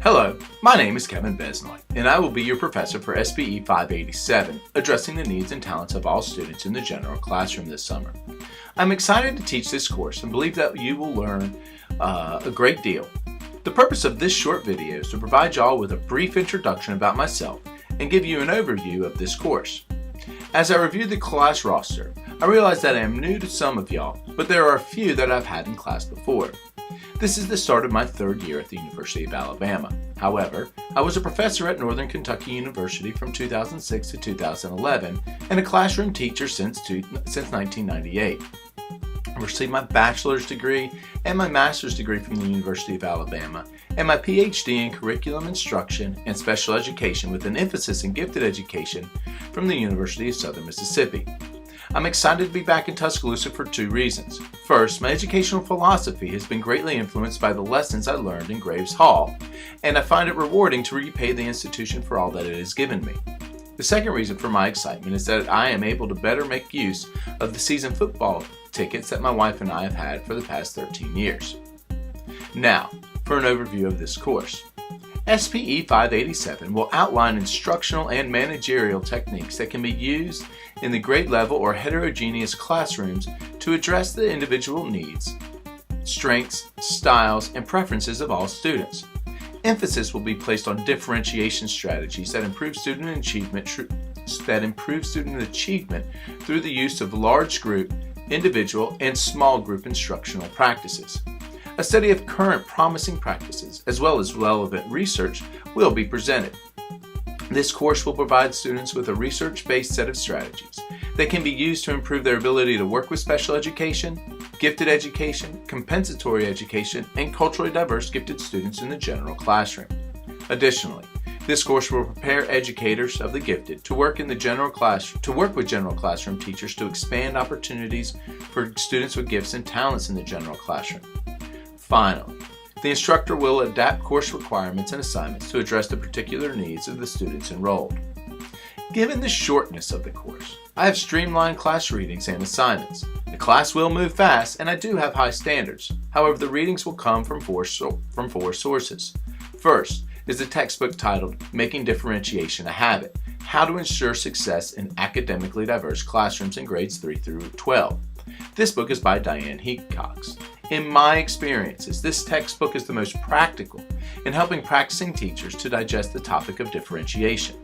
Hello, my name is Kevin Besnoy, and I will be your professor for SPE 587, addressing the needs and talents of all students in the general classroom this summer. I'm excited to teach this course and believe that you will learn a great deal. The purpose of this short video is to provide y'all with a brief introduction about myself and give you an overview of this course. As I review the class roster, I realize that I am new to some of y'all, but there are a few that I've had in class before. This is the start of my third year at the University of Alabama. However, I was a professor at Northern Kentucky University from 2006 to 2011 and a classroom teacher since 1998. I received my bachelor's degree and my master's degree from the University of Alabama and my PhD in curriculum instruction and special education with an emphasis in gifted education from the University of Southern Mississippi. I'm excited to be back in Tuscaloosa for two reasons. First, my educational philosophy has been greatly influenced by the lessons I learned in Graves Hall, and I find it rewarding to repay the institution for all that it has given me. The second reason for my excitement is that I am able to better make use of the season football tickets that my wife and I have had for the past 13 years. Now, for an overview of this course. SPE 587 will outline instructional and managerial techniques that can be used in the grade level or heterogeneous classrooms to address the individual needs, strengths, styles, and preferences of all students. Emphasis will be placed on differentiation strategies that improve student achievement through the use of large group, individual, and small group instructional practices. A study of current promising practices, as well as relevant research, will be presented. This course will provide students with a research-based set of strategies that can be used to improve their ability to work with special education, gifted education, compensatory education, and culturally diverse gifted students in the general classroom. Additionally, this course will prepare educators of the gifted to work with general classroom teachers to expand opportunities for students with gifts and talents in the general classroom. Finally, the instructor will adapt course requirements and assignments to address the particular needs of the students enrolled. Given the shortness of the course, I have streamlined class readings and assignments. The class will move fast, and I do have high standards. However, the readings will come from four sources. First is the textbook titled Making Differentiation a Habit: How to Ensure Success in Academically Diverse Classrooms in Grades 3 through 12. This book is by Diane Heacox. In my experiences, this textbook is the most practical in helping practicing teachers to digest the topic of differentiation.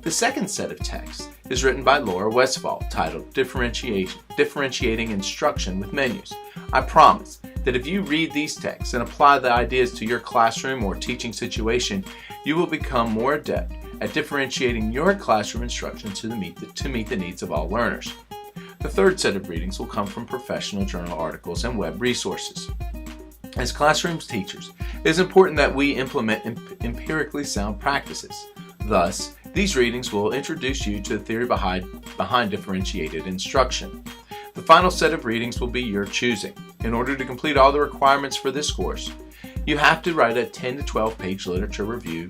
The second set of texts is written by Laura Westfall, titled Differentiating Instruction with Menus. I promise that if you read these texts and apply the ideas to your classroom or teaching situation, you will become more adept at differentiating your classroom instruction to meet the needs of all learners. The third set of readings will come from professional journal articles and web resources. As classroom teachers, it is important that we implement empirically sound practices. Thus, these readings will introduce you to the theory behind differentiated instruction. The final set of readings will be your choosing. In order to complete all the requirements for this course, you have to write a 10 to 12 page literature review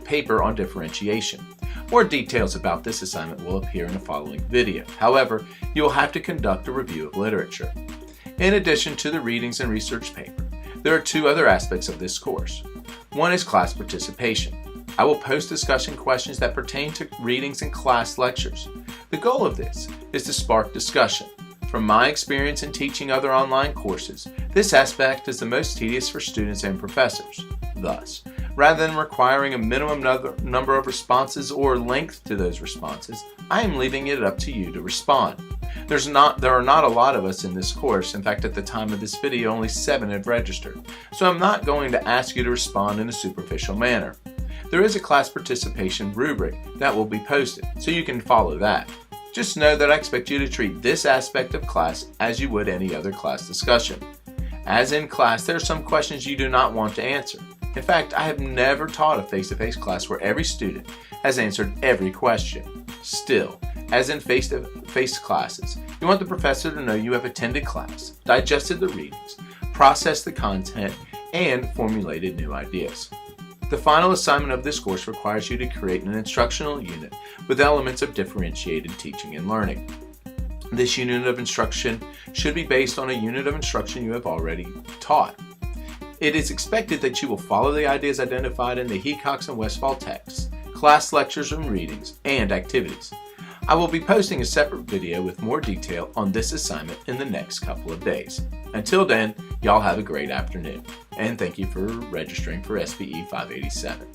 paper on differentiation. More details about this assignment will appear in the following video. However, you will have to conduct a review of literature. In addition to the readings and research paper, there are two other aspects of this course. One is class participation. I will post discussion questions that pertain to readings and class lectures. The goal of this is to spark discussion. From my experience in teaching other online courses, this aspect is the most tedious for students and professors. Thus, rather than requiring a minimum number of responses or length to those responses, I am leaving it up to you to respond. There are not a lot of us in this course. In fact, at the time of this video, only 7 have registered. So I'm not going to ask you to respond in a superficial manner. There is a class participation rubric that will be posted, so you can follow that. Just know that I expect you to treat this aspect of class as you would any other class discussion. As in class, there are some questions you do not want to answer. In fact, I have never taught a face-to-face class where every student has answered every question. Still, as in face-to-face classes, you want the professor to know you have attended class, digested the readings, processed the content, and formulated new ideas. The final assignment of this course requires you to create an instructional unit with elements of differentiated teaching and learning. This unit of instruction should be based on a unit of instruction you have already taught. It is expected that you will follow the ideas identified in the Hecox and Westphal texts, class lectures and readings, and activities. I will be posting a separate video with more detail on this assignment in the next couple of days. Until then, y'all have a great afternoon, and thank you for registering for SPE 587.